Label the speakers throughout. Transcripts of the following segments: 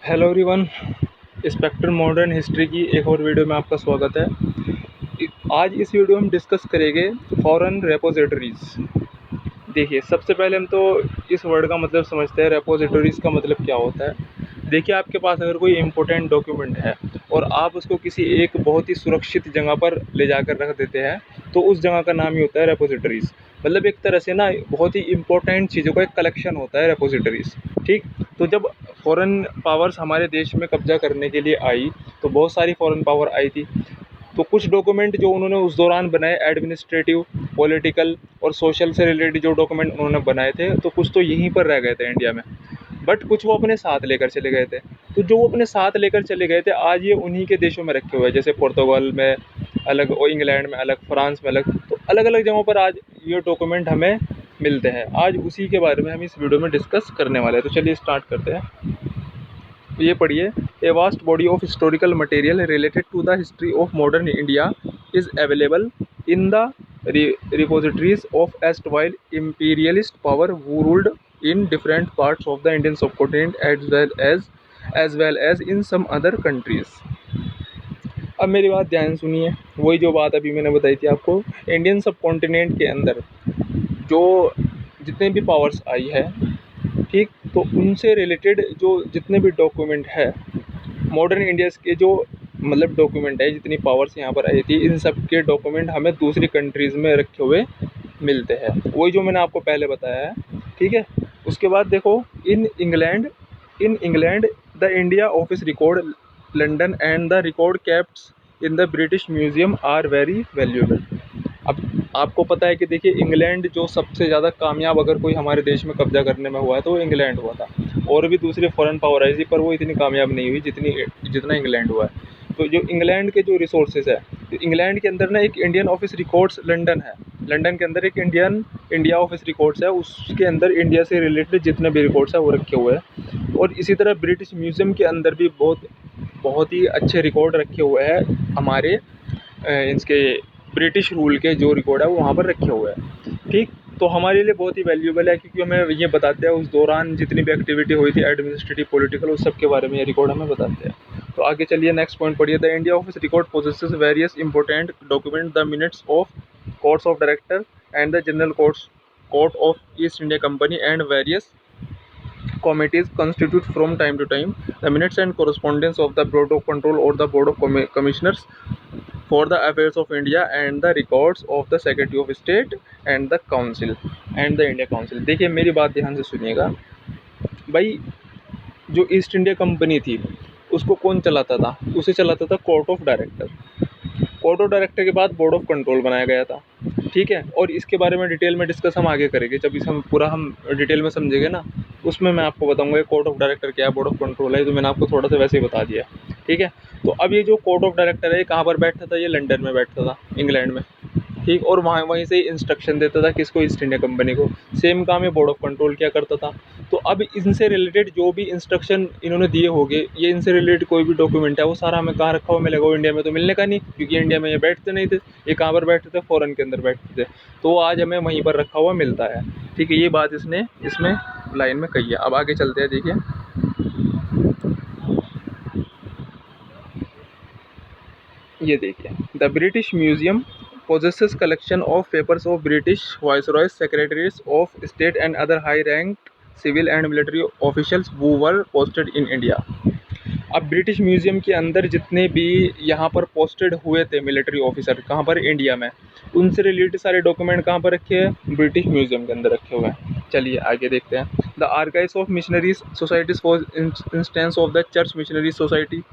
Speaker 1: Hello everyone, spectrum modern history की एक और वीडियो में आपका स्वागत है। आज इस वीडियो में हम डिस्कस करेंगे फॉरेन रेपोजिटरीज। देखिए, सबसे पहले हम तो इस वर्ड का मतलब समझते हैं। रेपोजिटरीज का मतलब क्या होता है। देखिए, आपके पास अगर कोई इम्पोर्टेंट डॉक्यूमेंट है और आप उसको किसी एक बहुत ही सुरक्षित जगह पर ले जाकर रख देते हैं, तो उस जगह का नाम ही होता है रेपोजिटरीज। मतलब एक तरह से ना बहुत ही इम्पोर्टेंट चीज़ों का एक कलेक्शन होता है रेपोजिटरीज। ठीक। तो जब फॉरेन पावर्स हमारे देश में कब्जा करने के लिए आई, तो बहुत सारी फॉरेन पावर आई थी। तो कुछ डॉक्यूमेंट जो उन्होंने उस दौरान बनाए, एडमिनिस्ट्रेटिव, पॉलिटिकल और सोशल से रिलेटेड जो डॉक्यूमेंट उन्होंने बनाए थे, तो कुछ तो यहीं पर रह गए थे इंडिया में, बट कुछ वो अपने साथ लेकर चले गए थे। तो जो वो अपने साथ लेकर चले गए थे, आज ये उन्हीं के देशों में रखे हुए हैं। जैसे पुर्तगाल में अलग और इंग्लैंड में अलग, फ्रांस में अलग, तो अलग अलग जगहों पर आज ये डॉक्यूमेंट हमें मिलते हैं। आज उसी के बारे में हम इस वीडियो में डिस्कस करने वाले हैं। तो चलिए स्टार्ट करते हैं। ये पढ़िए, a vast body of historical material related to the history of modern India is available in the repositories of erstwhile imperialist power who ruled in different parts of the Indian subcontinent as well as in some other countries। अब मेरी बात ध्यान सुनिए, वही जो बात अभी मैंने बताई थी आपको। इंडियन सब कॉन्टिनेंट के अंदर जो जितने भी पावर्स आई है, ठीक, तो उनसे रिलेटेड जो जितने भी डॉक्यूमेंट है, मॉडर्न इंडिया के जो मतलब डॉक्यूमेंट है, जितनी पावर्स यहाँ पर आई थी, इन सब के डॉक्यूमेंट हमें दूसरी कंट्रीज़ में रखे हुए मिलते हैं। वही जो मैंने आपको पहले बताया है, ठीक है। उसके बाद देखो, in England the India office record London and the record kepts in the British museum are very valuable. अब आपको पता है कि देखिए, इंग्लैंड जो सबसे ज़्यादा कामयाब अगर कोई हमारे देश में कब्जा करने में हुआ है, तो वो इंग्लैंड हुआ था। और भी दूसरे फॉरेन पावर आई थी, पर वो इतनी कामयाब नहीं हुई जितना इंग्लैंड हुआ है। तो जो इंग्लैंड के जो रिसोर्सेज है, तो इंग्लैंड के अंदर ना एक इंडियन ऑफिस रिकॉर्ड्स लंदन है। लंदन के अंदर एक इंडिया ऑफिस रिकॉर्ड्स है, उसके अंदर इंडिया से रिलेटेड जितने भी रिकॉर्ड्स है वो रखे हुए हैं। और इसी तरह ब्रिटिश म्यूजियम के अंदर भी बहुत बहुत ही अच्छे रिकॉर्ड रखे हुए हैं हमारे इसके ब्रिटिश रूल के जो रिकॉर्ड है वो वहाँ पर रखे हुए हैं। ठीक। तो हमारे लिए बहुत ही वैल्यूएबल है, क्योंकि हमें ये बताते हैं उस दौरान जितनी भी एक्टिविटी हुई थी, एडमिनिस्ट्रेटिव, पॉलिटिकल, उस सब के बारे में ये रिकॉर्ड हमें बताते हैं। तो आगे चलिए, नेक्स्ट पॉइंट पढ़िए। The India office record possesses various important document, the minutes of courts of director and the general court of east India company and various committees constitute from time to time the minutes and correspondence of the board of control or the board of commissioners for the affairs of India and the records of the secretary of state and the council and the India council। देखिए, मेरी बात ध्यान से सुनिएगा भाई। जो east India company थी, उसको कौन चलाता था? उसे चलाता था court of director. Court of director के बाद बोर्ड ऑफ कंट्रोल बनाया गया था, ठीक है। और इसके बारे में डिटेल में डिस्कस हम आगे करेंगे, जब इस हम डिटेल में समझेंगे ना, उसमें मैं आपको बताऊंगा कोर्ट ऑफ डायरेक्टर क्या है, बोर्ड ऑफ कंट्रोल है। तो मैंने आपको थोड़ा सा वैसे ही बता दिया, ठीक है। तो अब ये जो कोर्ट ऑफ डायरेक्टर है, ये कहाँ पर बैठता था? ये लंदन में बैठता था, इंग्लैंड में, ठीक। और वहीं से इंस्ट्रक्शन देता था किसको? ईस्ट इंडिया कंपनी को। सेम काम ये बोर्ड ऑफ कंट्रोल क्या करता था। तो अब इनसे रिलेटेड जो भी इंस्ट्रक्शन इन्होंने दिए होंगे, ये इनसे रिलेटेड कोई भी डॉक्यूमेंट है, वो सारा हमें कहाँ रखा हुआ मिलेगा? वो इंडिया में तो मिलने का नहीं, क्योंकि इंडिया में ये बैठते नहीं थे। ये कहाँ पर बैठते थे? फॉरेन के अंदर बैठते थे। तो वो आज हमें वहीं पर रखा हुआ मिलता है, ठीक है। ये बात इसने इसमें लाइन में कही है। अब आगे चलते हैं, देखिए ये देखिए, the British museum possesses collection of papers of British viceroys, secretaries of state and other high-ranked civil and military officials who were posted in India। अब ब्रिटिश म्यूजियम के अंदर जितने भी यहाँ पर पोस्टेड हुए थे मिलिट्री ऑफिसर, कहाँ पर? इंडिया में। उनसे रिलेटेड सारे डॉक्यूमेंट कहाँ पर रखे हैं? ब्रिटिश म्यूजियम के अंदर रखे हुए हैं। चलिए आगे देखते हैं। The archives of missionaries societies for instance of the church missionary society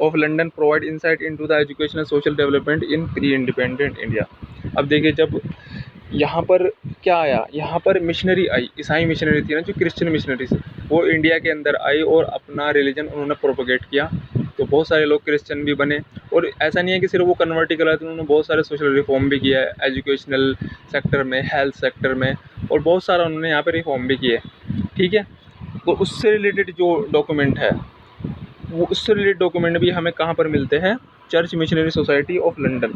Speaker 1: of London provide insight into the educational social development in pre independent India. अब देखिए, जब यहाँ पर क्या आया, यहाँ पर मिशनरी आई, ईसाई मिशनरी थी ना, जो क्रिश्चियन मिशनरी थी, वो इंडिया के अंदर आई और अपना रिलीजन उन्होंने प्रोपोगेट किया। तो बहुत सारे लोग क्रिश्चियन भी बने। और ऐसा नहीं है कि सिर्फ वो कन्वर्ट ही करा, तो उन्होंने बहुत सारे सोशल रिफॉर्म भी किया है, एजुकेशनल सेक्टर में, हेल्थ सेक्टर में, और बहुत सारा उन्होंने यहाँ पर रिफॉर्म भी किए, ठीक है। तो उससे रिलेटेड जो डॉक्यूमेंट है, वो उससे रिलेटेड डॉक्यूमेंट भी हमें कहाँ पर मिलते हैं? Church missionary society of London.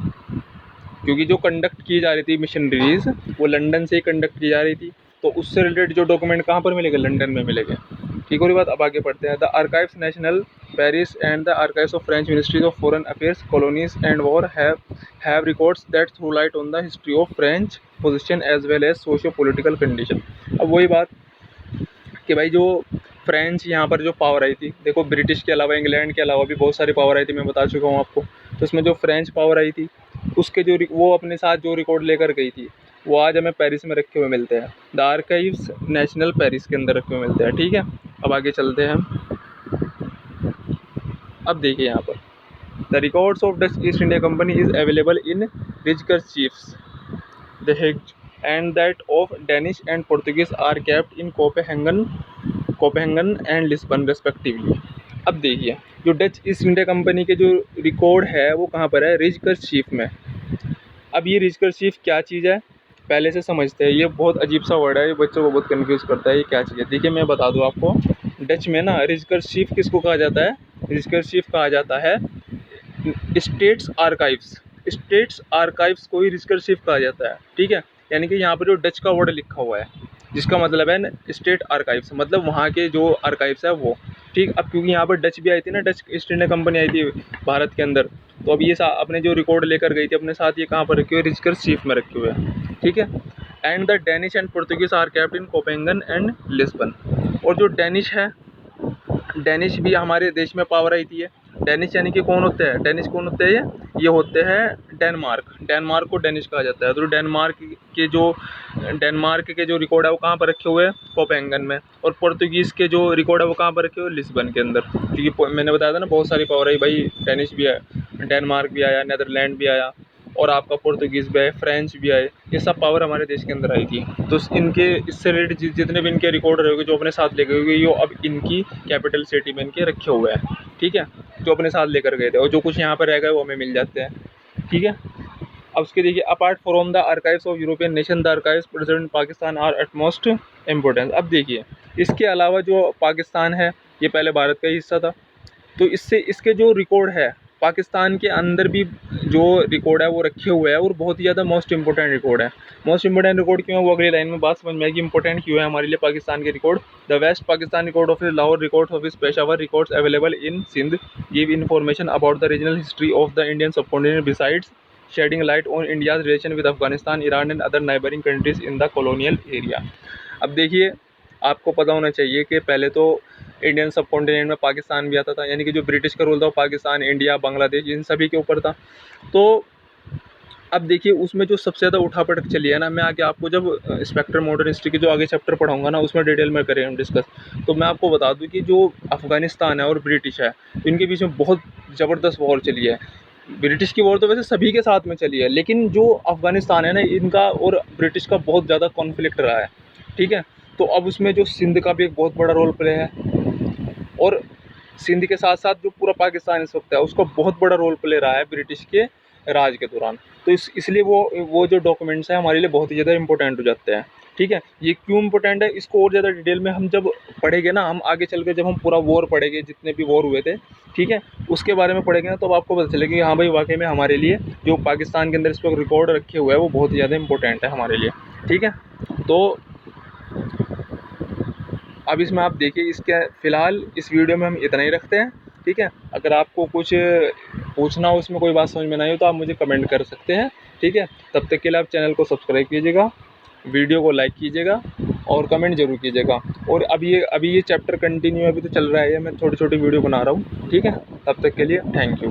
Speaker 1: क्योंकि जो कंडक्ट की जा रही थी मिशनरीज, वो लंदन से ही कंडक्ट की जा रही थी। तो उससे रिलेटेड जो डॉक्यूमेंट कहाँ पर मिलेंगे? लंदन में मिलेंगे। ठीक हो रही बात। अब आगे पढ़ते हैं। The archives national Paris and the archives of French ministries of foreign affairs colonies and war have records that through light on the history of French position as well as socio political condition. अब वही बात कि भाई जो French यहाँ पर जो power आई थी, देखो ब्रिटिश के अलावा इंग्लैंड के अलावा भी बहुत सारी पावर आई थी, मैं बता चुका हूँ आपको। तो इसमें जो फ्रेंच पावर आई थी उसके जो वो अपने साथ जो रिकॉर्ड लेकर गई थी वो आज हमें पेरिस में रखे हुए मिलते हैं। द आर्काइव्स नेशनल पेरिस के अंदर रखे हुए मिलते हैं। ठीक है, अब आगे चलते हैं हम। अब देखिए यहाँ पर the records of Dutch East India company is available in रिजकरचीफ्स the Hague and that of Danish and Portuguese are kept in Copenhagen and Lisbon respectively. अब देखिए जो डच ईस्ट इंडिया कंपनी के जो रिकॉर्ड है वो कहाँ पर है, रिजकरचीफ में। अब ये रिजकरचीफ क्या चीज़ है पहले से समझते हैं। ये बहुत अजीब सा वर्ड है, ये बच्चों को बहुत कन्फ्यूज़ करता है, ये क्या चीज़ है। देखिए मैं बता दूँ आपको, डच में ना रिजकरचीफ किसको कहा जाता है, रिजकरचीफ कहा जाता है स्टेट्स आर्काइव्स। स्टेट्स आर्काइव्स को ही रिजकरचीफ कहा जाता है। ठीक है, यानी कि यहाँ पर जो डच का वर्ड लिखा हुआ है जिसका मतलब है स्टेट आर्काइव्स, मतलब वहाँ के जो आर्काइव्स है वो। ठीक, अब क्योंकि यहाँ पर डच भी आई थी ना, डच ईस्ट इंडिया कंपनी आई थी भारत के अंदर, तो अब ये अपने जो रिकॉर्ड लेकर गई थी अपने साथ, ये कहाँ पर रखे हुए, रिजकरचीफ में रखे हुए हैं। ठीक है, and the Danish and Portuguese are kept in Copenhagen and Lisbon. और जो डेनिश है, डेनिश भी हमारे देश में पावर आई थी। डेनिश यानी कि कौन होते हैं, डेनिश कौन होते हैं, ये होते हैं डेनमार्क। डेनमार्क को डेनिश कहा जाता है। तो डेनमार्क के जो रिकॉर्ड है वो कहाँ पर रखे हुए हैं, कोपेंगन में। और पोर्तुगीज़ के जो रिकॉर्ड है वो कहाँ पर रखे हुए, लिस्बन के अंदर। क्योंकि मैंने बताया था ना बहुत सारी पावर आई भाई, डेनिश भी है, डेनमार्क भी आया, नेदरलैंड भी आया, और आपका पोर्तुगीज़ भी आए, फ्रेंच भी आए, ये सब पावर हमारे देश के अंदर आई थी। तो इनके इससे रिलेटेड जितने भी इनके रिकॉर्ड रहे जो अपने साथ लेकर गए ये अब इनकी कैपिटल सिटी में इनके रखे हुए हैं। ठीक है, जो अपने साथ लेकर गए थे, और जो कुछ यहाँ पर रह गए वो हमें मिल जाते हैं। ठीक है, अब उसके देखिए apart from the archives of European nation the archives present in Pakistan are utmost importance. अब देखिए इसके अलावा जो पाकिस्तान है ये पहले भारत का ही हिस्सा था, तो इससे इसके जो रिकॉर्ड है पाकिस्तान के अंदर भी जो रिकॉर्ड है वो रखे हुए हैं, और बहुत ही ज़्यादा मोस्ट इंपॉर्टेंट रिकॉर्ड है। मोस्ट इंपॉर्टेंट रिकॉर्ड क्यों है वो अगली लाइन में बात समझ में आएगी, इंपॉर्टेंट क्यों है हमारे लिए पाकिस्तान के record. The west Pakistan record of Lahore record of Peshawar records available in Sindh give information about the regional history of the Indian subcontinent besides shedding light on India's relation with Afghanistan, Iran and other neighbouring countries in the colonial area. अब देखिए आपको पता होना चाहिए कि पहले तो Indian सब कॉन्टिनेंट में पाकिस्तान भी आता था, यानी कि जो ब्रिटिश का रूल था वो पाकिस्तान, इंडिया, बांग्लादेश इन सभी के ऊपर था। तो अब देखिए उसमें जो सबसे ज़्यादा उठापटक चली है ना, मैं आगे आपको जब स्पेक्ट्रम मॉडर्न हिस्ट्री के जो आगे चैप्टर पढ़ाऊंगा ना उसमें डिटेल में करें हम डिस्कस, तो मैं आपको बता दूं कि जो अफ़गानिस्तान है और ब्रिटिश है इनके बीच में बहुत ज़बरदस्त वॉर चली है। ब्रिटिश की वॉर तो वैसे सभी के साथ में चली है, लेकिन जो अफ़गानिस्तान है ना इनका और ब्रिटिश का बहुत ज़्यादा कॉन्फ्लिक्ट रहा है। ठीक है, तो अब उसमें जो सिंध का भी एक बहुत बड़ा रोल प्ले है, और सिंध के साथ साथ जो पूरा पाकिस्तान इस वक्त है उसका बहुत बड़ा रोल प्ले रहा है ब्रिटिश के राज के दौरान। तो इसलिए वो जो डॉक्यूमेंट्स हैं हमारे लिए बहुत ही ज़्यादा इंपॉर्टेंट हो जाते हैं। ठीक है, ये क्यों इंपॉर्टेंट है इसको और ज़्यादा डिटेल में हम जब पढ़ेंगे ना, हम आगे चल कर जब हम पूरा वॉर पढ़ेंगे जितने भी वॉर हुए थे, ठीक है, उसके बारे में पढ़ेंगे ना तो आपको पता चलेगा कि हाँ भाई वाकई में हमारे लिए जो पाकिस्तान के अंदर इस वक्त रिकॉर्ड रखे हुए हैं वो बहुत ही ज़्यादा इंपॉर्टेंट है हमारे लिए। ठीक है, तो अब इसमें आप देखिए इसके फ़िलहाल इस वीडियो में हम इतना ही रखते हैं। ठीक है, अगर आपको कुछ पूछना हो उसमें कोई बात समझ में नहीं हो तो आप मुझे कमेंट कर सकते हैं। ठीक है, तब तक के लिए आप चैनल को सब्सक्राइब कीजिएगा, वीडियो को लाइक कीजिएगा और कमेंट जरूर कीजिएगा। और अभी ये चैप्टर कंटिन्यू अभी तो चल रहा है, मैं छोटी छोटी वीडियो बना रहा हूँ। ठीक है, तब तक के लिए थैंक यू।